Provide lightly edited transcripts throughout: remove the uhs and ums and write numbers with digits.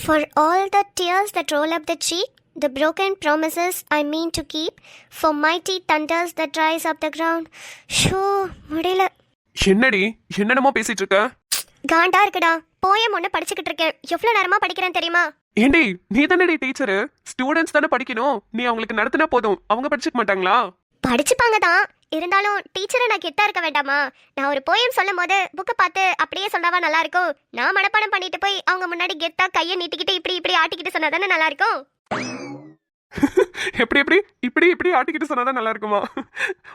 For all the tears that roll up the cheek, the broken promises I mean to keep, for mighty thunders that rise up the ground. Show முடியல. என்னடி என்னென்னமோ பேசிட்டு இருக்க? காண்டா இருக்குடா. Poem ஒன்று படிச்சுக்கிட்டு இருக்கேன். எவ்வளோ நேரமா படிக்கிறேன் தெரியுமா? ஏண்டி நீ தானடி டீச்சரு, ஸ்டூடெண்ட்ஸ் தானே படிக்கணும். நீ அவங்களுக்கு நடத்தினா போதும், அவங்க படிச்சுக்க மாட்டாங்களா? படிச்சுப்பாங்க தான், இருந்தாலும் டீச்சரை நான் கெட்டா இருக்க வேண்டாமா? நான் ஒரு போயம் சொல்லும் போது புக்கை பார்த்து அப்படியே சொன்னாவா நல்லா இருக்கும்? நான் மனப்பாடம் பண்ணிட்டு போய் அவங்க முன்னாடி கெத்தா கையை நீட்டிக்கிட்டு இப்படி இப்படி ஆட்டிக்கிட்டு சொன்னா தானே நல்லா இருக்கும்? எப்படி எப்படி இப்படி இப்படி ஆட்டிக்கிட்டு சொன்னாதான் நல்லா இருக்குமா?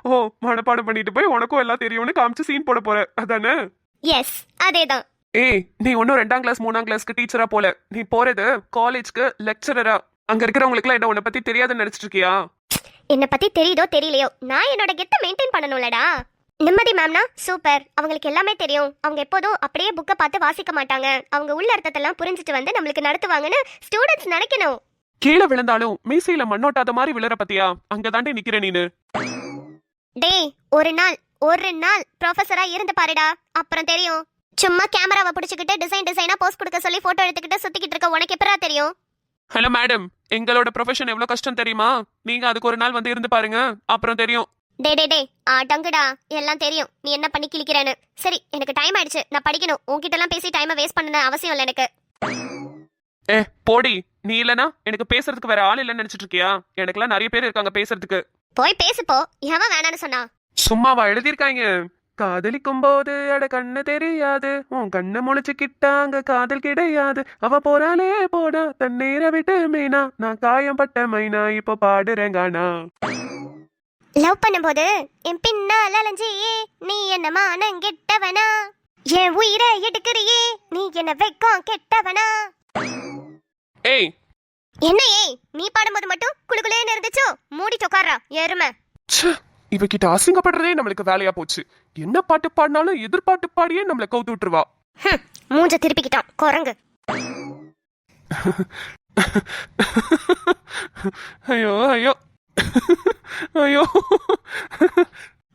ஓ, மனப்பாடம் பண்ணிட்டு போய் உனக்கும் எல்லாம் தெரியும்னு காமிச்சு சீன் போட போற அதானே? எஸ், அதேதான். ஏய், நீ ஒன்னும் 2ஆம் கிளாஸ் 3ஆம் கிளாஸ்க்கு டீச்சரா போல, நீ போறது காலேஜ்க்கு லெக்சரரா. அங்க இருக்கிறவங்களுக்கு எல்லாம் என்ன உன்னை பத்தி தெரியாதுன்னு நினைச்சிட்டு இருக்கியா? என்ன பத்தி தெரியுதோ தெரியலையோ, நான் என்னோட கெத்த மெயின்டைன் பண்ணணும்லடா. நிம்மதி மேம்னா சூப்பர், அவங்களுக்கு எல்லாமே தெரியும். அவங்க எப்போதும் அப்படியே புக்கை பார்த்து வாசிக்க மாட்டாங்க, அவங்க உள்ள அர்த்தத்தெல்லாம் புரிஞ்சுட்டு வந்து நம்மளுக்கு நடத்துவாங்கன்னு ஸ்டூடெண்ட்ஸ் நினைக்கணும். கீழே விழுந்தாலும் மீசையில மண்ணோட்டாத மாதிரி விழுற பத்தியா? அங்கதாண்டி நிக்கிற நீனு. டேய், ஒரு நாள் ப்ரொஃபஸரா இருந்து பாருடா, அப்புறம் தெரியும். சும்மா கேமராவை பிடிச்சிக்கிட்டு டிசைனா போஸ்ட் கொடுக்க சொல்லி போட்டோ எடுத்துக்கிட்டு சுத்திக்கிட்டு இருக்க உனக்கு எப்பரா தெரியும்? ஹலோ மேடம், எங்களோட ப்ரொஃபஷன் எவ்வளவு கஷ்டம் தெரியுமா? நீங்க அதுக்கு ஒரு நாள் வந்து இருந்து பாருங்க, அப்புறம் தெரியும். டே டங்குடா, எல்லாம் தெரியும். நீ என்ன பண்ணி கிளிக்கிறேன்னு. சரி, எனக்கு டைம் ஆயிடுச்சு, நான் படிக்கணும். உன்கிட்ட எல்லாம் பேசி டைமை வேஸ்ட் பண்ண அவசியம் இல்லை எனக்கு. போடி, நீ இல்லனா எனக்கு பேசுறதுக்கு வேற ஆள் இல்லைன்னு நினைச்சிட்டு இருக்கியா? எனக்குலாம் நிறைய பேர் இருக்காங்க பேசுறதுக்கு. போய் பேசுப்போ. எவன் வேணான்னு சொன்னா? சும்மாவா எழுதிருக்காங்க? காதலிக்கும் போது அட கண்ணு தெரியாது, உன் கண்ணு முழிச்சுக்கிட்டாங்க காதல் கிடையாது, அவ போறாளே போடா தண்ணீரை விட்டு மீனா, நான் காயம்பட்ட மைனா இப்ப பாடுறேங்கானா. லவ் பண்ணும்போது என் பின்னால அலைஞ்சியே, நீ என்ன மானம் கெட்டவனா? என் உயிரை எடுக்கிறியே, நீ என்ன வெக்கம் கெட்டவனா? ஏய், என்ன ஏய்? நீ பாடும்போது மட்டும் குளுகுலேன்னு இருந்துச்சோ? மூடிட்டு உட்கார்றா எருமை. இவகிட்ட அசிங்கப்படுறதே நம்மளுக்கு வேலையா போச்சு. என்ன பாட்டு பாடினாலும் எதிர்பாட்டு பாடியே நம்மள கவுத்து விட்டுருவா. மூஞ்ச திருப்பிக்கிட்டான் குரங்கு. ஐயோ ஐயோ ஐயோ.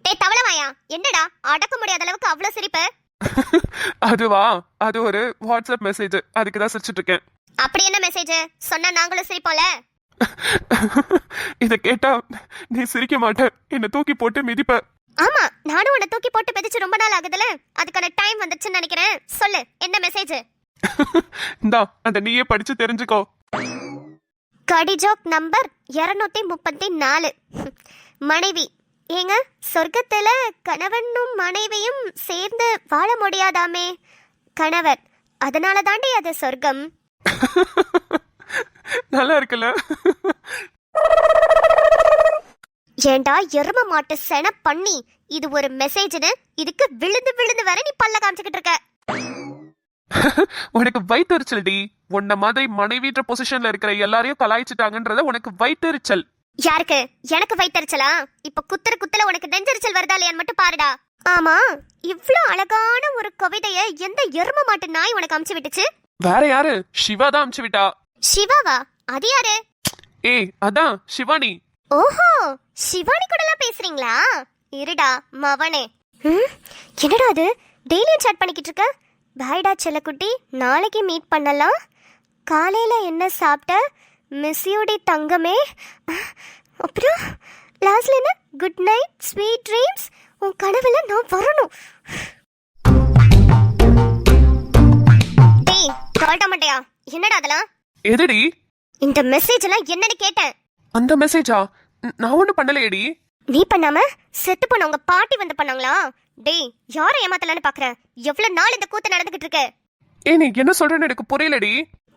டேய் தவளவாயா, என்னடா அடக்க முடியாத அளவுக்கு அவ்வளவு சிரிப்பு? அதுவா, அது ஒரு வாட்ஸ்அப் மெசேஜ், அதுக்கு தான் சிரிச்சிட்டு இருக்கேன். அப்படி என்ன மெசேஜ்? சொன்னா நாங்களும் சிரிப்போம்ல. இத கேட்டா நீ சிரிக்க மாட்ட, என்ன தூக்கி போட்டு மிதிப்ப. ஆமா, நானும் உன்னை தூக்கி போட்டு மிதிச்சு ரொம்ப நாள் ஆகுதுல, அதுக்கான டைம் வந்துச்சுன்னு நினைக்கிறேன். சொல்லு, என்ன மெசேஜ்? இந்தா, அந்த நீயே படிச்சு தெரிஞ்சுக்கோ. கடி ஜோக் நம்பர் 234. மனைவி. ஏங்க, சொர்க்கத்துல கணவனும் மனைவியும் சேர்ந்து வாழ முடியாதாமே? கணவர், அதனால தாண்டி அது சொர்க்கம். நல்லா இருக்குல்ல? ஏண்டா எரும மாட்டு சென பண்ணி, இது ஒரு மெசேஜ்னு இதுக்கு விழுந்து விழுந்து வர நீ பல்ல காமிச்சுக்கிட்டு இருக்க. உனக்கு வயிற்றுச்சல்டி. உன்ன மாதிரி மனைவின்ற பொசிஷன்ல இருக்கிற எல்லாரையும் கலாய்ச்சிட்டாங்கன்றத உனக்கு வயிற்றுச்சல். யாருக்கு? எனக்கு வயிற்றுச்சலா? இப்ப குத்துற உனக்கு நெஞ்சரிச்சல் வருதா இல்லையான்னு மட்டும் பாருடா. ஆமா, இவ்ளோ அழகான ஒரு கவிதைய எந்த எரும மாட்டு நாய் உனக்கு அமுச்சு விட்டுச்சு? வேற யாரு? சிவா தான் அமுச்சு விட்டா. சிவாவா? அது யாரு? ஏய், அதான் சிவானி. ஓஹோ, சிவானி கூட எல்லாம் பேசுறீங்களா? இருடா மவனே. என்னடா அது, டெய்லியும் சாட் பண்ணிக்கிட்டு இருக்க? பாய்டா செல்லக்குட்டி, நாளைக்கு மீட் பண்ணலாம். காலையில என்ன சாப்பிட்ட? மிஸ் யூடி தங்கமே. அப்புறம் லாஸ்ட்ல என்ன? Good night, sweet dreams. உன் கனவுல நான் வரணும். டேய் கால்ட்ட மாட்டியா? என்னடா அதெல்லாம்? எதுடி? இந்த மெசேஜ் எல்லாம் என்னன்னு கேட்டேன். அந்த மெசேஜா? நான் ஒண்ணும் பண்ணலையேடி. நீ பண்ணாம செத்து போன உங்க பாட்டி வந்து பண்ணாங்களா? டேய், யாரை ஏமாத்தலான்னு பாக்குற? எவ்வளவு நாள் இந்த கூத்து நடந்துகிட்டு இருக்கு? ஏய், நீ என்ன சொல்றேன்னு எனக்கு புரியலடி.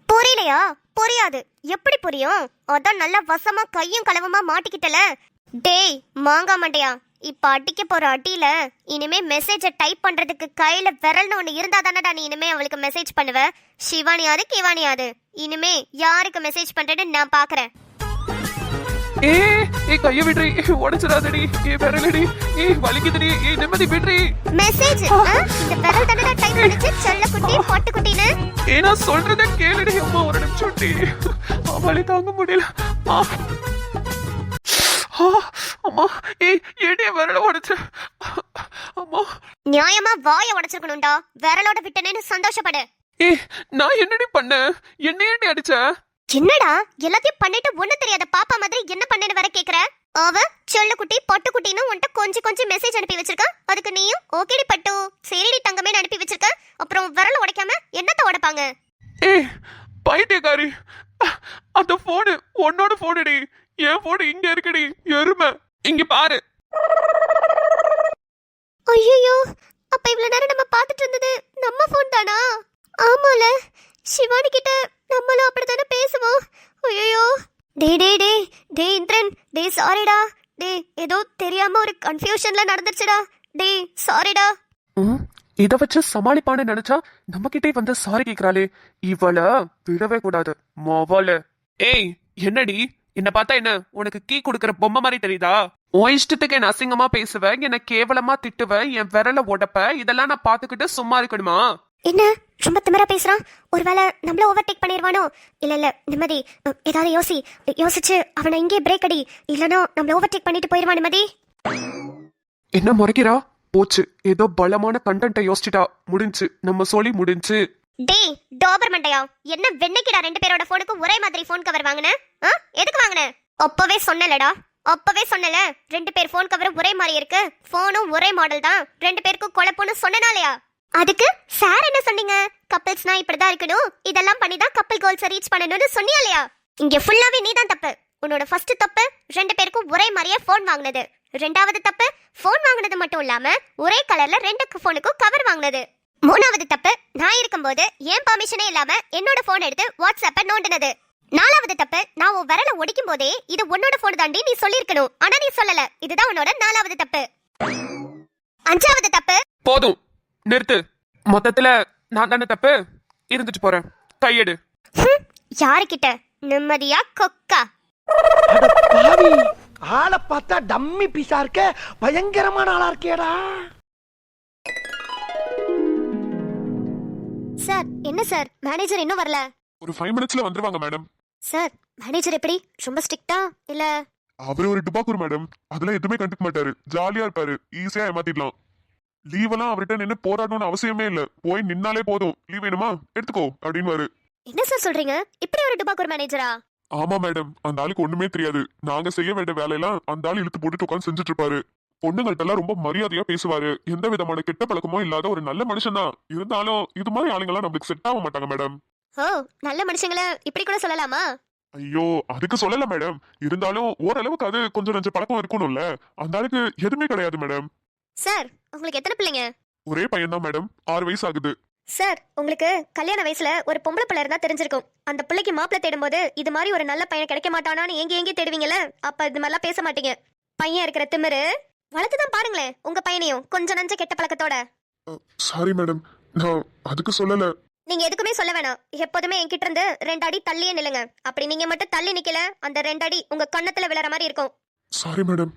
புரியலையா? புரியாது. எப்படி புரியும்? அதான் நல்லா வசமா கையும் களவுமா மாட்டிக்கிட்டல. டேய் மாங்கா மாட்டியா, இப்ப அடிக்க போற அடியில இனிமே மெசேஜ டைப் பண்றதுக்கு கையில விரல்னு ஒண்ணு இருந்தா தானடா நீ இனிமே அவளுக்கு மெசேஜ் பண்ணுவ. சிவானியாது கிவானியாது, இனிமே யாருக்கு மெசேஜ் பண்றேன்னு நான் பாக்குறேன். கைய விடுறி, உடைச்சிடாதடி. விரலடி, வலிக்குதுடி. நிம்மதி விடுறி. மெசேஜ் இந்த விரல் தானடா டைப் பண்ணிச்சு செல்லக்குட்டி பொட்டுக்குட்டின்னு. நான் சொல்றத கேளுடி. அம்மா ஒரு நிமிஷம் டி, அவளை தாங்க முடியல. அம்மா, ஏடிய விரல உடைச்சு. அம்மா, நியாயமா வாய உடைச்சிருக்கணும்டா. விரலோட விட்டனேன்னு சந்தோஷப்படு. ஏ நான் என்னடி பண்ணேன்? என்ன ஏண்டி அடிச்ச? என்னடா எல்லாத்தையும் பண்ணிட்டு ஒண்ணு தெரியாத பாப்பா மாதிரி என்ன பண்ணேன்னு வர கேக்குற? அவ செல்லக்குட்டி பொட்டுக்குட்டின்னு உன்கிட்ட கொஞ்சம் கொஞ்சம் மெசேஜ் அனுப்பி வச்சிருக்கா. அதுக்கு நீயும் ஓகேடி பட்டு சரிடி தங்கமே அனுப்பி வச்சிருக்க. அப்புறம் விரல உடைக்காம என்னத்த உடைப்பாங்க? ஏ பைத்தியக்காரி, அந்த போனு உன்னோட போனுடி. என் போனு இங்க இருக்குடி எருமை. இங்க பாரு. ஐயோ, அப்ப இவ்வளவு நேரம் நம்ம பார்த்துட்டு இருந்தது நம்ம போன் தானா? ஆமால, சிவானி கிட்ட நம்மளும் அப்படித்தானே பேசுவோம். ஐயோ, டே டே டே டே இந்திரன், டே சாரிடா. டே ஏதோ தெரியாம ஒரு கன்ஃபியூஷன்ல நடந்துருச்சுடா. டே சாரிடா. இத வச்சு சமாளிப்பான்னு நினைச்சா நம்ம கிட்டே வந்து சாரி கேக்குறாளே. இவள விடவே கூடாது மொவல. ஏய் என்னடி, என்ன பார்த்தா என்ன உனக்கு கீ கொடுக்கற பொம்மை மாதிரி தெரியுதா? உன் இஷ்டத்துக்கு என்ன அசிங்கமா பேசுவேன், என்ன கேவலமா திட்டுவேன், என் விரல உடப்ப. இதெல்லாம் நான் பாத்துக்கிட்டு சும்மா இருக்கணுமா? என்ன ரொம்ப திமிரா பேசுறான்? ஒருவேளை நம்மள ஓவர்டேக் பண்ணிடுவானோ? இல்ல இல்ல நிம்மதி, ஏதாவது யோசிச்சு அவனை இங்கே பிரேக் அடி. இல்லனா நம்மள ஓவர்டேக் பண்ணிட்டு போயிருவான் நிம்மதி. என்ன முறைக்கிறா? போச்சு, ஏதோ பலமான கண்டென்ட்டை யோசிச்சுட்டா. முடிஞ்சு, நம்ம சொல்லி முடிஞ்சு. டேய் டாபர் மண்டையா, என்ன வெண்ணைக்கிடா ரெண்டு பேரோட போனுக்கு ஒரே மாதிரி போன் கவர் வாங்குன? எதுக்கு வாங்குன? அப்பவே சொன்னலடா, அப்பவே சொன்னல. ரெண்டு பேர் போன் கவர் ஒரே மாதிரி இருக்கு, போனும் ஒரே மாடல் தான், ரெண்டு பேருக்கும் குழப்பம்னு சொன்னனாலயா? அதுக்கு சார் என்ன சொன்னீங்க? கப்பிள்ஸ்னா இப்படிதான் இருக்கணும், இதெல்லாம் பண்ணி தான் கப்பிள் கோல்ஸ் ரீச் பண்ணணும்னு சொன்னியாலையா? இங்க ஃபுல்லாவே நீ தான் தப்பு. உன்னோட ஃபர்ஸ்ட் தப்பு ரெண்டு பேருக்கும் ஒரே மாதிரியே போன் வாங்குனது. ரெண்டாவது தப்பு போன் வாங்குனது மட்டும் இல்லாம ஒரே கலர்ல ரெண்டு போனுக்கும் கவர் வாங்குனது. மூணாவது தப்பு நான் இருக்கும்போது என் பர்மிஷனே இல்லாம என்னோட போன் எடுத்து வாட்ஸ்அப்ப நோண்டினது. நாலாவது தப்பு நான் உன் விரல ஒடிக்கும் போதே இது உன்னோட போன் தாண்டி நீ சொல்லிருக்கணும், ஆனா நீ சொல்லல. இதுதான் உன்னோட நாலாவது தப்பு. அஞ்சாவது தப்பு. போதும் நிறுத்து. மொத்தத்துல நான் தானே தப்பு. இருந்துட்டு போறேன், கையெடு. யாருக்கிட்ட? நிம்மதியா கொக்கா? ஆளை பார்த்தா டம்மி பீஸா இருக்க, பயங்கரமான ஆளா இருக்கேடா. சார் என்ன சார், மேனேஜர் இன்னும் வரல? ஒரு 5 மினிட்ஸ்ல வந்துருவாங்க மேடம். சார் மேனேஜர் எப்படி, ரொம்ப ஸ்ட்ரிக்ட்டா இல்ல? அவரு ஒரு டுபாக்கூர் மேடம், அதெல்லாம் எதுவுமே கண்டுக்க மாட்டாரு. ஜாலியா இருப்பாரு, ஈஸியா ஏமாத்திடலாம். லீவ் எல்லாம் அவர்கிட்ட நின்று போராடணும்னு அவசியமே இல்ல. போய் நின்னாலே போதும். லீவ் வேணுமா எடுத்துக்கோ அப்படின்னு. என்ன சார் சொல்றீங்க? இப்படி ஒரு டுபாக்கூர் மேனேஜரா? ஆமா மேடம், அந்த ஆளுக்கு ஒண்ணுமே தெரியாது. நாங்க செய்ய வேண்டிய வேலையெல்லாம் அந்த ஆள் இழுத்து போட்டு உட்காந்து செஞ்சுட்டு இருப்பாரு. பொண்ணுங்கள்ட்ட எல்லாம் ரொம்ப மரியாதையா பேசுவாரு. எந்த விதமான கெட்ட பழக்கமும் இல்லாத ஒரு நல்ல மனுஷன் தான். இருந்தாலும் இது மாதிரி ஆளுங்கெல்லாம் நம்மளுக்கு செட் ஆக மாட்டாங்க மேடம். ஓ, நல்ல மனுஷங்கள இப்படி கூட சொல்லலாமா? ஐயோ அதுக்கு சொல்லல மேடம். இருந்தாலும் ஓரளவுக்கு அது கொஞ்சம் நஞ்ச பழக்கம் இருக்கணும்ல. அந்த ஆளுக்கு எதுவுமே கிடையாது மேடம். சார் உங்களுக்கு எத்தனை பிள்ளைங்க? ஒரே பையன் தான் மேடம், 6 வயசு ஆகுது. சார் உங்களுக்கு கல்யாண வயசுல ஒரு பொம்பளை பிள்ளை இருந்தா தெரிஞ்சிருக்கும். அந்த பிள்ளைக்கு மாப்பிள்ளை தேடும்போது இது மாதிரி ஒரு நல்ல பையன் கிடைக்க மாட்டானான்னு எங்கே தேடுவீங்கல்ல, அப்ப இது மாதிரிலாம் பேச மாட்டீங்க. பையன் இருக்கிற திமிரு வளர்த்துதான் பாருங்களேன் உங்க பையனையும், கொஞ்சம் நஞ்ச கெட்ட பழக்கத்தோட. சாரி மேடம், நான் அதுக்கு சொல்லல. நீங்க எதுக்குமே சொல்ல வேணாம். எப்போதுமே என்கிட்ட இருந்து 2 அடி தள்ளியே நில்லுங்க. அப்படி நீங்க மட்டும் தள்ளி நிக்கல, அந்த 2 அடி உங்க கண்ணத்துல விழற மாதிரி இருக்கும். Sorry madam.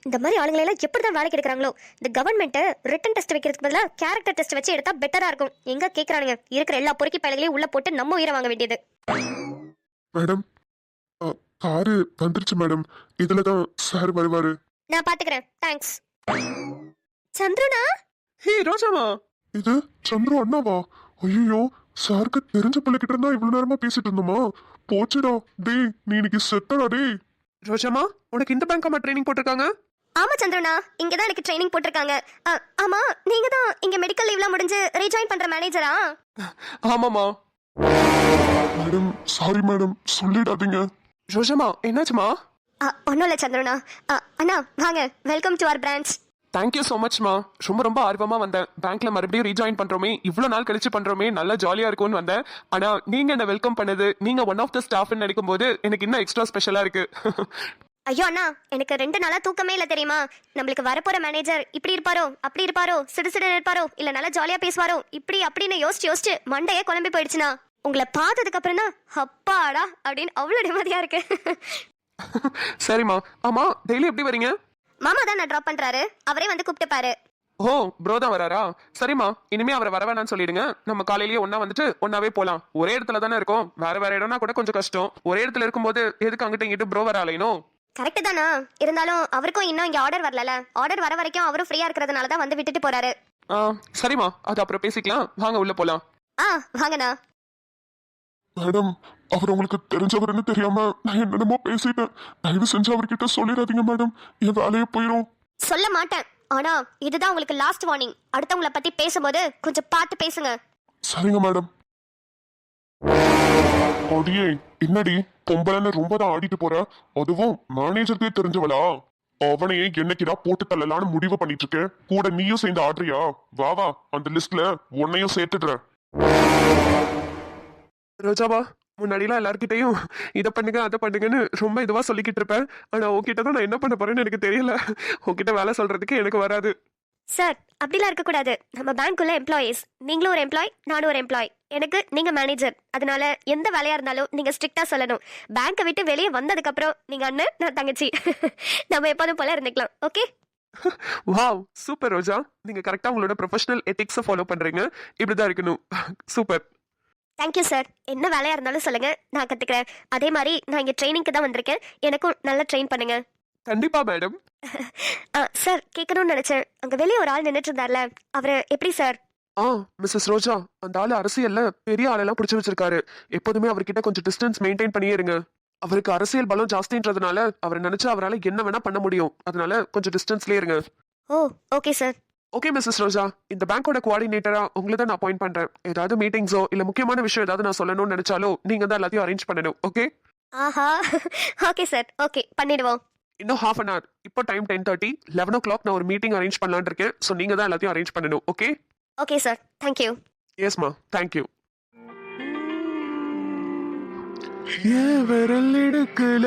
இந்த மாதிரி ஆளுங்களை எல்லாம் எப்படிதான் வேலைக்கு எடுக்கிறாங்களோ? இந்த கவர்மெண்ட் ரிட்டன் டெஸ்ட் வைக்கிறதுக்கு பதிலா கேரக்டர் டெஸ்ட் வச்சு எடுத்தா பெட்டரா இருக்கும். எங்க கேக்குறானுங்க, இருக்கிற எல்லா பொறுக்கி பயல்களையும் உள்ள போட்டு நம்ம உயிரை வாங்க வேண்டியது. மேடம் காரு வந்துருச்சு மேடம், இதுலதான் சார் வருவாரு. நான் பாத்துக்கிறேன், தேங்க்ஸ். சந்துருனா? ஹே ரோஜாமா, இது சந்துரு அண்ணாவா? ஐயோ, சாருக்கு தெரிஞ்ச பிள்ளைகிட்ட இருந்தா இவ்வளவு நேரமா பேசிட்டு இருந்தோமா? போச்சுடா. டேய் நீ இன்னைக்கு செத்தடா. டேய் ரோஜாமா, உனக்கு இந்த பேங்காமா ட்ரைனிங் போட்டிருக்காங்க? ஆமா சந்திரனா, இங்கதான் எனக்கு ட்ரைனிங் போட்டிருக்காங்க. ஆமா, நீங்க தான் இங்க மெடிக்கல் லீவ்லாம் முடிஞ்சு ரீஜாயின் பண்ற மேனேஜரா? ஆமாமா. மேடம் சாரி மேடம், சொல்லிடாதீங்க. ரோஜாமா என்னாச்சுமா? ஒன்னும் இல்ல சந்திரனா. அண்ணா வாங்க, welcome to our branch. Thank you so மச்மா. ரொம்ப ஆர்வமா வந்தேன். பேங்க்ல மறுபடியும் ரீஜாயின் பண்றோமே, இவ்வளவு நாள் கழிச்சு பண்றோமே, நல்லா ஜாலியா இருக்கும்னு வந்தேன். ஆனா நீங்க என்ன வெல்கம் பண்ணது, நீங்க ஒன் ஆஃப் த ஸ்டாஃப்னு நினைக்கும் போது எனக்கு இன்னும் எக்ஸ்ட்ரா ஸ்பெஷலா இருக்கு. ஐயோ அண்ணா, எனக்கு 2 நாளா தூக்கமே இல்ல தெரியுமா? நம்மளுக்கு வரப்போற மேனேஜர் இப்படி இருப்பாரோ, அப்படி இருப்பாரோ, சிடு இருப்பாரோ, இல்ல நல்லா ஜாலியா பேசுவாரோ, இப்படி அப்படின்னு யோசிச்சு மண்டையே குழம்பி போயிடுச்சுனா. உங்களை பார்த்ததுக்கு அப்புறம் தான் அப்பாடா அப்படின்னு அவ்வளவு நிம்மதியா இருக்கு. சரிம்மா. ஆமா, டெய்லி எப்படி வரீங்க? மாமா தான் நான் டிராப் பண்றாரு, அவரே வந்து கூப்பிட்டுப்பாரு. ஓ, ப்ரோ தான் வராரா? சரிம்மா, இனிமே அவரை வர வேணாம்னு சொல்லிடுங்க. நம்ம காலையிலேயே ஒன்னா வந்துட்டு ஒன்னாவே போலாம். ஒரே இடத்துல தானே இருக்கோம், வேற இடம்னா கூட கொஞ்சம் கஷ்டம். ஒரே இடத்துல இருக்கும்போது எதுக்கு அங்கிட்ட இங்கிட்டு ப்ரோ வர அலையணும்? கரெக்ட் தானா? இருந்தாலும் அவருக்கும் இன்னும் இங்க ஆர்டர் வரல. ஆர்டர் வர வரைக்கும் அவரும் ஃப்ரீயா இருக்கிறதுனால தான் வந்து விட்டுட்டு போறாரு. சரிம்மா, அது அப்புறம் பேசிக்கலாம். வாங்க உள்ள போலாம். வாங்கண்ணா. மேடம், அவர் உங்களுக்கு தெரிஞ்சவர்னு தெரியாம நான் என்னென்னமோ பேசிட்டேன். தயவு செஞ்சு அவர்கிட்ட சொல்லிடாதீங்க மேடம், என் வேலையே போயிடும். சொல்ல மாட்டேன். ஆனா இதுதான் உங்களுக்கு லாஸ்ட் வார்னிங். அடுத்தவங்கள பத்தி பேசும்போது கொஞ்சம் பார்த்து பேசுங்க. சரிங்க மேடம். அடியே, என்னடி பொம்பளைன்னு ரொம்ப தான் ஆடிட்டு போற? அதுவும் மேனேஜருக்கே தெரிஞ்சவளா? அவனையே என்னைக்குடா போட்டு தள்ளலான்னு முடிவு பண்ணிட்டு இருக்கேன். கூட நீயும் சேர்ந்து ஆடுறியா? வா வா, அந்த லிஸ்ட்ல உன்னையும் சேர்த்துடுறேன். ரோஜாவா, முன்னாடிலாம் எல்லார்கிட்டையும் இதை பண்ணுங்க அதை பண்ணுங்கன்னு ரொம்ப இதுவா சொல்லிக்கிட்டு இருப்பேன். ஆனா உன்கிட்ட தான் நான் என்ன பண்ண போறேன்னு எனக்கு தெரியல. உன்கிட்ட வேலை சொல்றதுக்கு எனக்கு வராது. சார், அப்படிலாம் இருக்கக்கூடாது. நம்ம பேங்க்குள்ள எம்ப்ளாயீஸ். நீங்களும் ஒரு எம்ப்ளாய், நானும் ஒரு எம்ப்ளாய். எனக்கு நீங்க மேனேஜர். அதனால எந்த வேலையா இருந்தாலும் நீங்க ஸ்ட்ரிக்டா சொல்லணும். பேங்கை விட்டு வெளியே வந்ததுக்கு அப்புறம் நீங்க அண்ணன், நான் தங்கச்சி. நம்ம எப்போதும் போல இருந்துக்கலாம். ஓகே? வாவ், சூப்பர் ரோஜா. நீங்க கரெக்டா உங்களோட ப்ரொஃபஷனல் எத்திக்ஸை ஃபாலோ பண்றீங்க. இப்படிதான் இருக்கணும். சூப்பர். Thank you sir. என்ன வேலையா இருந்தாலும் சொல்லுங்க, நான் கத்துக்கிறேன். அதே மாதிரி நான் இங்க ட்ரைனிங்க்கு தான் வந்திருக்கேன். எனக்கும் நல்லா ட்ரெயின் பண்ணுங்க. கண்டிப்பா மேடம். சார், கேட்கணும்னு நினைச்சேன். அங்க வெளியே ஒரு ஆள் நின்றுட்டு இருந்தார்ல, அவரு எப்படி சார்? மிஸ்ஸஸ் ரோஜா, அந்த ஆளு அரசியல்ல பெரிய ஆளெல்லாம் பிடிச்சு வச்சிருக்காரு. எப்போதுமே அவர்கிட்ட கொஞ்சம் டிஸ்டன்ஸ் மெயின்டைன் பண்ணியே இருங்க. அவருக்கு அரசியல் பலம் ஜாஸ்தின்றதுனால அவர் நினைச்சா அவரால் என்ன வேணா பண்ண முடியும். அதனால கொஞ்சம் டிஸ்டன்ஸ்லயே இருங்க. ஓ, ஓகே சார். ஓகே மிஸ்ஸஸ் ரோஜா, இந்த பேங்கோட கோஆர்டினேட்டரா உங்களை தான் நான் அப்பாயிண்ட் பண்றேன். ஏதாவது மீட்டிங்ஸோ இல்ல முக்கியமான விஷயம் ஏதாவது நான் சொல்லணும்னு நினைச்சாலோ நீங்க தான் எல்லாத்தையும் அரேஞ்ச் பண்ணணும். ஓகே? ஆஹா, ஓகே சார். ஓகே, பண்ணிடுவோம். இன்னும் half an hour. இப்போ டைம் 10:30. 11 o'clock நான் ஒரு மீட்டிங் அரேஞ்ச் பண்ணலான்னு இருக்கேன். ஸோ நீங்க தான் எல்லாத்தையும் அரேஞ்ச் பண்ணணும். ஓகே? Okay sir, thank you. எஸ்மா, தேங்க்யூ. ஏன் விரல் எடுக்கல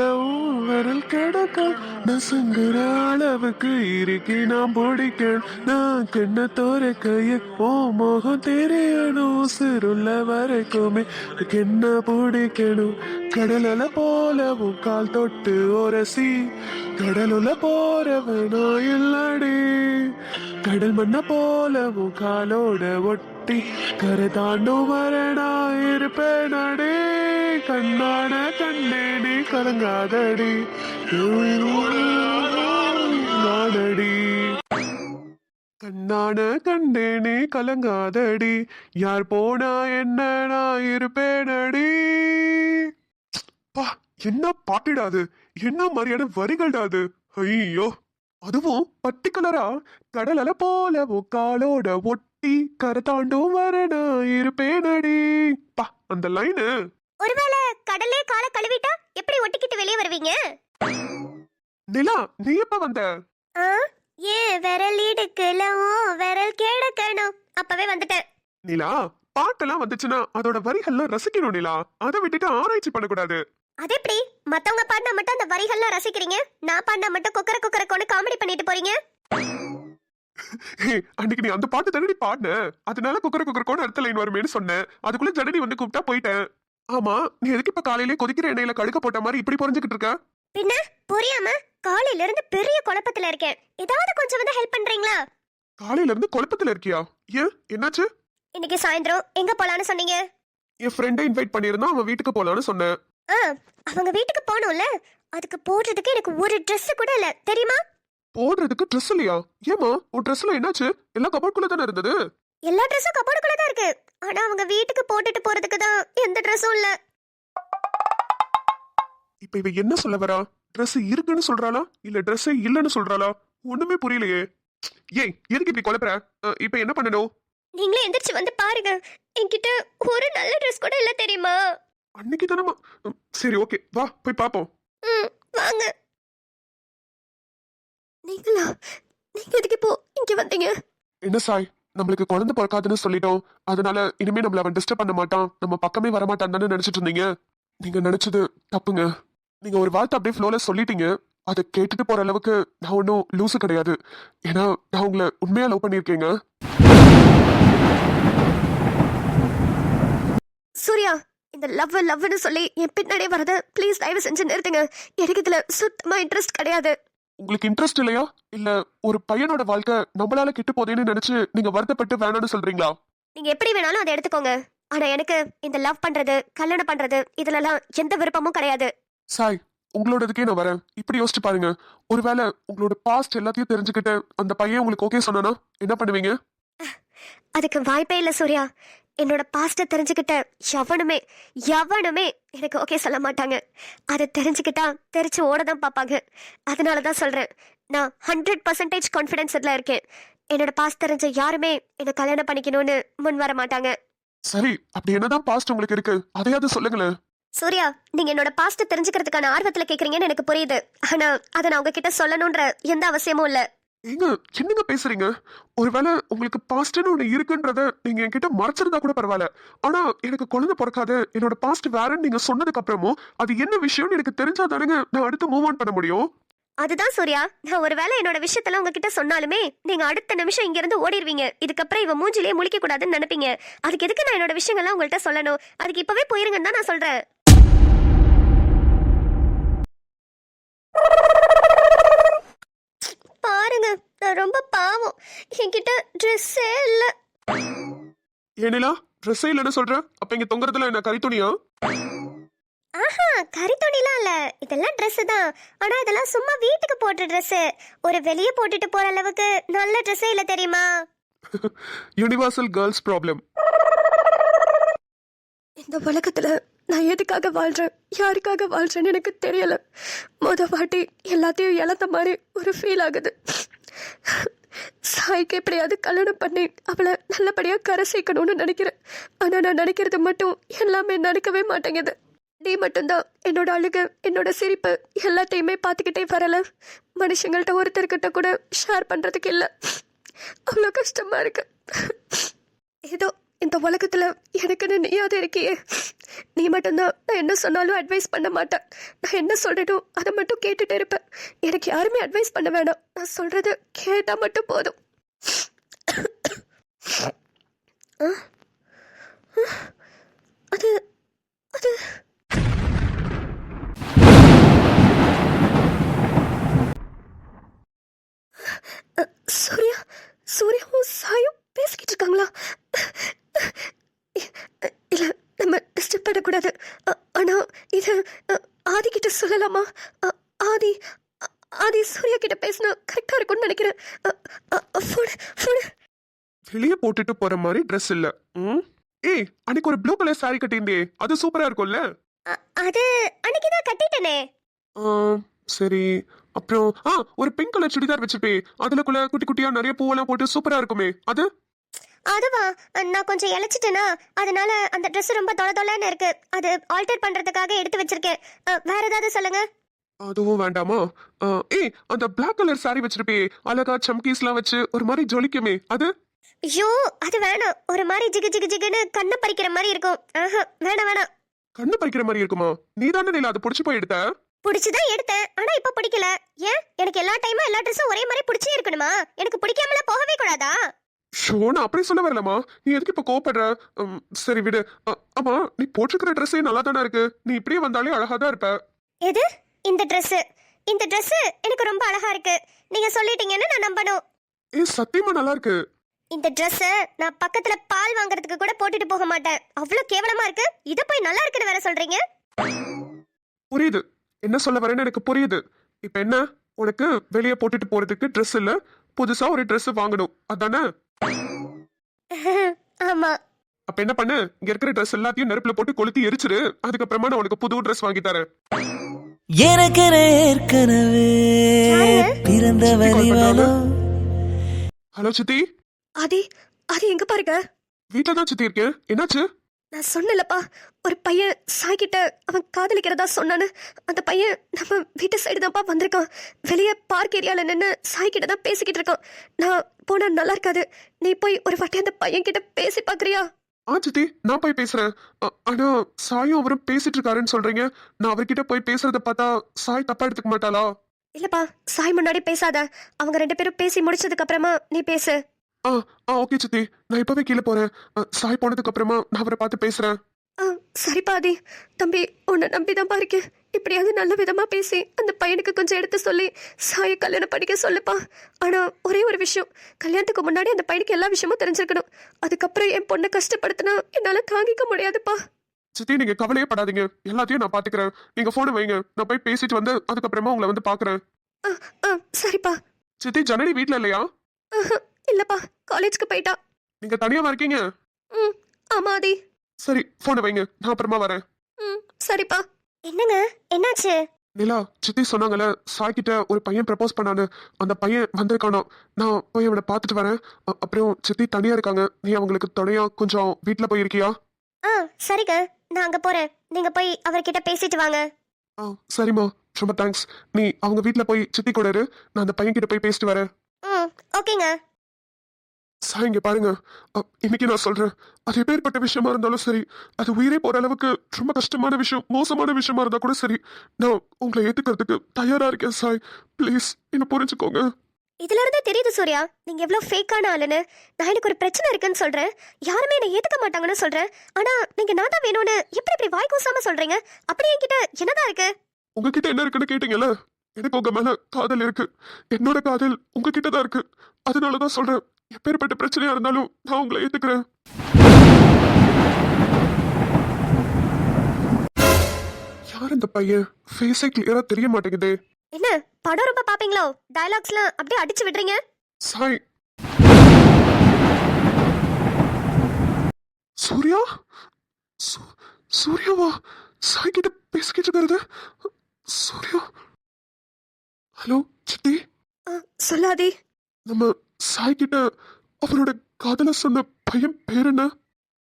விரல் கிடக்க நசுங்குற அளவுக்கு இருக்கு நான் பிடிக்க நான் கண்ண தோற கைய ஓ முகம் தெரியணும் சிறுள்ள வரைக்குமே என்ன பிடிக்கணும் கடலுல போலவும் கால் தொட்டு ஒரசி கடலுல போறவனோ இல்லடி கடல் மண்ண போலவும் காலோட ஒட்டி கரை தாண்டும் வரடா இருப்பேன் அடே கண்ணான கண்ணேடி கலங்காதடி நாடடி கண்ணான கண்டேனே கலங்காதடி யார் போனா என்ன நான் இருப்பேனடி. பா, என்ன பாட்டிடாது, என்ன மாதிரியான வரிகள்டாது. ஐயோ, அதுவும் பர்டிகுலரா கடலல போல காலோட ஒட்டி கரத்தாண்டும் வர நான் இருப்பேனடி. பா, அந்த லைனு. ஒருவேளை கடல்லே காலை கழுவிட்டா எப்படி ஒட்டிக்கிட்டு வெளியே வருவீங்க? நிலா, நீ எப்ப வந்த? ஏன் விரல் இடுக்கல விரல் கிடக்கணும், அப்பவே வந்துட்டேன். நிலா, பாட்டெல்லாம் வந்துச்சுன்னா அதோட வரிகள்லாம் ரசிக்கணும் நிலா. அதை விட்டுட்டு ஆராய்ச்சி பண்ணக்கூடாது. அது எப்படி? மத்தவங்க பாடினா மட்டும் அந்த வரிகள்லாம் ரசிக்கிறீங்க, நான் பாடினா மட்டும் குக்கர குக்கரக்கோன்னு காமெடி பண்ணிட்டு போறீங்க. அன்னைக்கு நீ அந்த பாட்டு தானடி பாடின, அதனால குக்கர குக்கரக்கோன்னு அடுத்த லைன் வருமேன்னு சொன்னேன். அதுக்குள்ள ஜனனி வந்து கூப்பிட்டா போயிட்டேன். ஆமா, நீ எதுக்கு இப்ப காலையிலே கொதிக்கிற எண்ணெயில கடுக்க போட்ட மாதிரி இப்படி பொறிஞ்சுக்கிட்டு இருக்க? பின்ன புரியாம காலையில இருந்து பெரிய குழப்பத்துல இருக்கேன். ஏதாவது கொஞ்சம் வந்து ஹெல்ப் பண்றீங்களா? காலையில இருந்து குழப்பத்துல இருக்கியா? ஏன், என்னாச்சு? இன்னைக்கு சாயந்தரம் எங்க போலான்னு சொன்னீங்க? என் ஃப்ரெண்டை இன்வைட் பண்ணியிருந்தா அவன் வீட்டுக்கு போலான்னு சொன்னேன். அவங்க வீட்டுக்கு போனோம்ல, அதுக்கு போடுறதுக்கு எனக்கு ஒரு Dress கூட இல்ல, தெரியுமா? போடுறதுக்கு ட்ரெஸ் இல்லையா? ஏமா, உன் ட்ரெஸ்ல என்னாச்சு? எல்லாம் கபோர்டுக்குள்ள தானே இருந்தது. எல்லா ட்ரெஸ்ஸும் கபோர்டுக்குள்ள தான் இருக்கு. ஆனா அவங்க வீட்டுக்கு போட்டுட்டு போறதுக்கு தான் எந்த ட்ரெஸ்ஸும் இல்ல. இப்ப இவ என்ன சொல்ல வரா? ட்ரெஸ் இருக்குன்னு சொல்றாளா இல்ல ட்ரெஸ் இல்லன்னு சொல்றாளா? ஒண்ணுமே புரியலையே. ஏய், எதுக்கு இப்படி குழப்பற? இப்ப என்ன பண்ணணும்? நீங்களே எந்திரிச்சு வந்து பாருங்க, என்கிட்ட ஒரு நல்ல Dress கூட இல்ல, தெரியுமா? அன்னைக்கு தானமா. சரி, ஓகே, வா போய் பாப்போம். வாங்க. நீங்க எதுக்கு இப்போ இங்க வந்தீங்க? என்ன சாய், நம்மளுக்கு குழந்தை பிறக்காதுன்னு சொல்லிட்டோம். அதனால இனிமே நம்மள அவன் டிஸ்டர்ப் பண்ண மாட்டான், நம்ம பக்கமே வரமாட்டான் தானே நினைச்சிட்டு இருந்தீங்க. நீங்க நினைச்சது தப்புங்க. நீங்க ஒரு வார்த்தை அப்படியே ஃப்ளோல சொல்லிட்டீங்க. அதை கேட்டுட்டு போற அளவுக்கு நான் ஒன்றும் லூசு கிடையாது. ஏன்னா நான் உங்களை உண்மையா லவ் பண்ணியிருக்கேங்க. சூர்யா, இந்த லவ்னு சொல்லி என் பின்னாடியே வரத ப்ளீஸ் தயவு செஞ்சு நிறுத்துங்க. எனக்கு இதுல சுத்தமா இன்ட்ரெஸ்ட் கிடையாது. உங்களுக்கு இன்ட்ரெஸ்ட் இல்லையா? இல்ல ஒரு பையனோட வாழ்க்கை நம்மளால கெட்டு போதேன்னு நினைச்சு நீங்க வருத்தப்பட்டு வேணாம்னு சொல்றீங்களா? நீங்க எப்படி வேணாலும் அதை எடுத்துக்கோங்க. ஆனா எனக்கு இந்த லவ் பண்றது, கல்யாணம் பண்றது இதுலலாம் எந்த விருப்பமும் கிடையாது. சாய், உங்களோடதுக்கே நான் வரேன். இப்படி யோசிச்சு பாருங்க. ஒருவேளை உங்களோட பாஸ்ட் எல்லாத்தையும் தெரிஞ்சுக்கிட்டு அந்த பையன் உங்களுக்கு ஓகே சொன்னானா என்ன பண்ணுவீங்க? அதுக்கு வாய்ப்பே இல்ல சூர்யா. என்னோட பாஸ்ட்டை தெரிஞ்சுக்கிட்ட எவனுமே எவனுமே எனக்கு ஓகே சொல்ல மாட்டாங்க. அதை தெரிஞ்சுக்கிட்டா தெரிச்சு ஓட தான் பார்ப்பாங்க. அதனால தான் சொல்கிறேன், நான் 100% கான்ஃபிடென்ஸில் இருக்கேன். என்னோட பாஸ்ட் தெரிஞ்ச யாருமே என்னை கல்யாணம் பண்ணிக்கணும்னு முன் வர மாட்டாங்க. சரி, அப்படி என்னதான் பாஸ்ட் உங்களுக்கு இருக்கு, அதையாவது சொல்லுங்களேன். சூர்யா, நீங்க என்னோட பாஸ்ட் தெரிஞ்சுக்கிறதுக்கான ஆர்வத்துல கேக்குறீங்கன்னு எனக்கு புரியுது. ஆனா அதை நான் உங்ககிட்ட சொல்லணும்ன்ற எந்த அவசியமும் இல்ல. ஏங்க என்னங்க பேசுறீங்க? ஒருவேளை உங்களுக்கு பாஸ்ட்னு ஒண்ணு இருக்குன்றத நீங்க என்கிட்ட மறைச்சிருந்தா கூட பரவாயில்ல. ஆனா எனக்கு குழந்தை பிறக்காது, என்னோட பாஸ்ட் வேறன்னு நீங்க சொன்னதுக்கு அப்புறமும் அது என்ன விஷயம்னு எனக்கு தெரிஞ்சாதானுங்க நான் அடுத்து மூவ் ஆன் பண்ண முடியும். அதுதான் சூர்யா, நான் ஒருவேளை என்னோட விஷயத்தெல்லாம் உங்ககிட்ட சொன்னாலுமே நீங்க அடுத்த நிமிஷம் இங்க இருந்து ஓடிடுவீங்க. இதுக்கப்புறம் இவ மூஞ்சிலேயே முழிக்க கூடாதுன்னு நினைப்பீங்க. அதுக்கு எதுக்கு நான் என்னோட விஷயங்கள்லாம் உங்கள்கிட்ட சொல்லணும்? அதுக்கு இப்பவே போயிருங்கன்னு தான் நான் சொல்றேன். பாருங்க, நான் ரொம்ப பாவம். என்கிட்ட ட்ரெஸ்ஸே இல்ல. ஏனிலா, ட்ரெஸ்ஸே இல்லைன்னு சொல்ற? அப்ப இங்க தொங்குறதுல என்ன கரித்துணியா? ஆஹா, கரித்துணிலாம் இல்ல, இதெல்லாம் Dress தான். ஆனா இதெல்லாம் சும்மா வீட்டுக்கு போட்ட Dress. ஒரு வெளியே போட்டுட்டு போற அளவுக்கு நல்ல Dress இல்ல தெரியுமா? Universal girls problem. இந்த உலகத்துல நான் எதுக்காக வாழ்றேன், யாருக்காக வாழ்றேன்னு எனக்கு தெரியல. வாட்டி எல்லாத்தையும் இழந்த மாதிரி ஒரு ஃபீல் ஆகுது. சாய்க்கு எப்படியாவது கல்யாணம் பண்ணி அவளை நல்லபடியா கரை சேர்க்கணும்னு நினைக்கிறேன். ஆனா நான் நினைக்கிறது மட்டும் எல்லாமே நடக்கவே மாட்டேங்குது. நீ மட்டும்தான் என்னோட அழுக, என்னோட சிரிப்பு எல்லாத்தையுமே பார்த்துக்கிட்டே வரல. மனுஷங்கள்ட்ட ஒருத்தர்கிட்ட கூட ஷேர் பண்றதுக்கு இல்லை. அவ்வளோ கஷ்டமா இருக்கு. ஏதோ இந்த உலகத்துல எனக்குன்னு நீயாவது இருக்கியே. நீ மட்டும்தான் நான் என்ன சொன்னாலும் அட்வைஸ் பண்ண மாட்டேன். நான் என்ன சொல்றேனோ அதை மட்டும் கேட்டுட்டு இருப்பேன். எனக்கு யாருமே அட்வைஸ் பண்ண வேணாம். நான் சொல்றது கேட்டா மட்டும் போதும். அது அது சூர்யா, சூர்யாவும் சாயும் பேசிக்கிட்டு இருக்காங்களா? இல்ல, நம்ம டிஸ்டர்ப் பண்ணக்கூடாது. ஆனா இது ஆதி கிட்ட சொல்லலாமா? ஆதி ஆதி சூர்யா கிட்ட பேசினா கரெக்டா இருக்கும்னு நினைக்கிறேன். வெளியே போட்டுட்டு போற மாதிரி ட்ரெஸ் இல்ல. ஏய், அன்னைக்கு ஒரு ப்ளூ கலர் சாரி கட்டியிருந்தே, அது சூப்பரா இருக்கும்ல? அது அன்னைக்கு தான் கட்டிட்டேனே. சரி, அப்புறம் ஒரு பிங்க் கலர் சுடிதார் வச்சுப்பே, அதுலக்குள்ள குட்டி குட்டியா நிறைய பூவெல்லாம் போட்டு சூப்பரா இருக்குமே, அது? அதுவா, நான் கொஞ்சம் இழைச்சிட்டேனா, அதனால அந்த Dress ரொம்ப தொலை தொலைன்னு இருக்கு. அது ஆல்டர் பண்றதுக்காக எடுத்து வச்சிருக்கேன். வேற ஏதாவது சொல்லுங்க. அதுவும் வேண்டாமா? ஏய், அந்த பிளாக் கலர் சாரி வச்சிருப்பே, அழகா சம்கீஸ்லாம் வச்சு ஒரு மாதிரி ஜொலிக்குமே, அது? ஐயோ, அது வேணாம். ஒரு மாதிரி ஜிகு ஜிகு ஜிகுன்னு கண்ணை பறிக்கிற மாதிரி இருக்கும். வேணாம் வேணாம். கண்ணு பறிக்கிற மாதிரி இருக்குமா? நீ தானே நீல அது புடிச்சு போய் எடுத்த? பிடிச்சுதான் எடுத்தேன், ஆனா இப்ப பிடிக்கல. ஏன், எனக்கு எல்லா டைமும் எல்லா ட்ரெஸ்ஸும் ஒரே மாதிரி பிடிச்சே இருக்கணுமா? எனக்கு பிடிக்காமல போகவே கூடாதா? ஷோ, நான் அப்படி சொல்ல வரலமா. நீ எதுக்கு இப்ப கோவப்படுற? சரி விடு. ஆமா, நீ போட்டிருக்கிற ட்ரெஸ்ஸே நல்லா தானே இருக்கு. நீ இப்படியே வந்தாலே அழகா தான் இருப்ப. எது? இந்த Dress? இந்த Dress எனக்கு ரொம்ப அழகா இருக்கு. நீங்க சொல்லிட்டீங்கன்னு நான் நம்பணும். சத்தியமா நல்லா இருக்கு. இந்த Dress நான் பக்கத்துல பால் வாங்குறதுக்கு கூட போட்டுட்டு போக மாட்டேன். அவ்வளவு கேவலமா இருக்கு. இத போய் நல்லா இருக்குன்னு வேற சொல்றீங்க. புரியுது, என்ன சொல்ல வரேன்னு எனக்கு புரியுது. இப்ப என்ன, உனக்கு வெளியே போட்டுட்டு போறதுக்கு ட்ரெஸ் இல்ல, புதுசா ஒரு Dress வாங்கணும், அதானே? ஆமா. அப்ப என்ன பண்ணு, இங்க இருக்கிற ட்ரெஸ் எல்லாத்தையும் நெருப்புல போட்டு கொளுத்தி எரிச்சிரு. அதுக்கப்புறமா நான் உனக்கு புது Dress வாங்கி தரேன். எனக்கு ஏற்கனவே பிறந்த வரிவலம். ஹலோ சித்தி. ஆதி, ஆதி எங்க பாருங்க? வீட்டுல தான் சித்தி இருக்கேன். என்னாச்சு? நான் சொன்னலப்பா, ஒரு பையன் சாய்கிட்ட அவன் காதலிக்கிறதா சொன்னான்னு. அந்த பையன் நம்ம வீட்டு சைடு தான்ப்பா வந்திருக்கான். வெளியே பார்க் ஏரியால நின்று சாய்கிட்ட தான் பேசிக்கிட்டு இருக்கான். நான் போனா நல்லா இருக்காது. நீ போய் ஒரு வாட்டி அந்த பையன் கிட்ட பேசி பாக்குறியா? சித்தி, நான் போய் பேசுறேன். ஆனா சாயும் அவரும் பேசிட்டு இருக்காருன்னு சொல்றீங்க. நான் அவர்கிட்ட போய் பேசுறத பார்த்தா சாய் தப்பா எடுத்துக்க மாட்டாளா? இல்லப்பா, சாய் முன்னாடி பேசாத. அவங்க 2 பேரும் பேசி முடிச்சதுக்கு அப்புறமா நீ பேசு. ஓகே சித்தி, நான் இப்பவே கீழே போறேன். சாய் போனதுக்கு அப்புறமா நான் அவரை பார்த்து பேசுறேன். சரிப்பா ஆதி. தம்பி, உன்னை நம்பிதான்ப்பா இருக்கேன். இப்படியாவது நல்ல விதமா பேசி அந்த பையனுக்கு கொஞ்சம் எடுத்து சொல்லி சாயை கல்யாணம் படிக்க சொல்லுப்பா. ஆனா ஒரே ஒரு விஷயம், கல்யாணத்துக்கு முன்னாடி அந்த பையனுக்கு எல்லா விஷயமும் தெரிஞ்சிருக்கணும். அதுக்கப்புறம் என் பொண்ணை கஷ்டப்படுத்தினா என்னால தாங்கிக்க முடியாதுப்பா. சித்தி, நீங்க கவலையே படாதீங்க, எல்லாத்தையும் நான் பாத்துக்கிறேன். நீங்க போனை வைங்க, நான் போய் பேசிட்டு வந்து அதுக்கப்புறமா உங்களை வந்து பாக்குறேன். சரிப்பா. சித்தி, ஜனனி வீட்டுல இல்லையா? இல்லப்பா, காலேஜ்க்கு போயிட்டா. நீங்க தனியாவா இருக்கீங்க? ஆமா ஆதி. சரி போனை வைங்க, நான் அப்புறமா வரேன். ம் சரிப்பா. என்னங்க என்னாச்சு? நிலா, சித்தி சொன்னாங்கல்ல சாய் கிட்ட ஒரு பையன் ப்ரப்போஸ் பண்ணான்னு, அந்த பையன் வந்திருக்கானோ. நான் போய் அவனை பார்த்துட்டு வரேன். அப்புறம் சித்தி தனியா இருக்காங்க, நீ அவங்களுக்கு துணையா கொஞ்சம் வீட்டுல போய் இருக்கியா? ஆ சரிங்க, நான் அங்க போறேன். நீங்க போய் அவர்கிட்ட பேசிட்டு வாங்க. சரிம்மா, ரொம்ப தேங்க்ஸ். நீ அவங்க வீட்டுல போய் சித்தி கூட இரு, நான் அந்த பையன் கிட்ட போய் பேசிட்டு வரேன். ம் ஓகேங்க. சாய் இங்க பாருங்க, இன்னைக்கு நான் சொல்றேன், அது எப்பேற்பட்ட விஷயமா இருந்தாலும் சரி, அது உயிரே போற அளவுக்கு ரொம்ப கஷ்டமான விஷயம், மோசமான விஷயமா இருந்தா கூட சரி, நான் உங்களை ஏத்துக்கிறதுக்கு தயாரா இருக்கேன் சாய். ப்ளீஸ் என்ன புரிஞ்சுக்கோங்க. இதுல இருந்தே தெரியுது சூர்யா, நீங்க எவ்வளவு ஃபேக்கான ஆளுன்னு. நான் எனக்கு ஒரு பிரச்சனை இருக்குன்னு சொல்றேன், யாருமே என்னை ஏத்துக்க மாட்டாங்கன்னு சொல்றேன். ஆனா நீங்க நான் தான் வேணும்னு எப்படி இப்படி வாய் கூசாம சொல்றீங்க? அப்படி என்கிட்ட என்னதான் இருக்கு? உங்ககிட்ட என்ன இருக்குன்னு கேட்டீங்கல்ல, எனக்கு உங்க மேல காதல் இருக்கு. என்னோட காதல் உங்ககிட்ட தான் இருக்கு. அதனாலதான் சொல்றேன், எப்பேற்பட்ட பிரச்சனையா இருந்தாலும் நான் உங்களை ஏத்துக்கிறேன். யார் இந்த பையன்? ஃபேஸே கிளியரா தெரிய மாட்டேங்குதே. என்ன படம் ரொம்ப பாப்பீங்களோ? டயலாக்ஸ்லாம் அப்படியே அடிச்சு விடுறீங்க. சாய். சூர்யா? சூர்யாவா சாய் கிட்ட பேசிக்கிட்டு இருக்கிறது? சூர்யா. ஹலோ சித்தி, சொல்லாதி. நம்ம சாய் கிட்ட அவரோட காதல சொன்ன பையன் பேர் என்ன?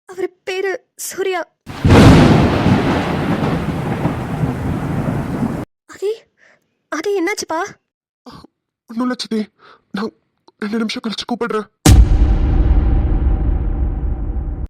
அவர் பேரு சூர்யா. ஆதி, ஆதி என்னாச்சுப்பா? ஒன்னும் இல்ல சித்தி, நான் 2 நிமிஷம் கழிச்சு கூப்பிடுறேன்.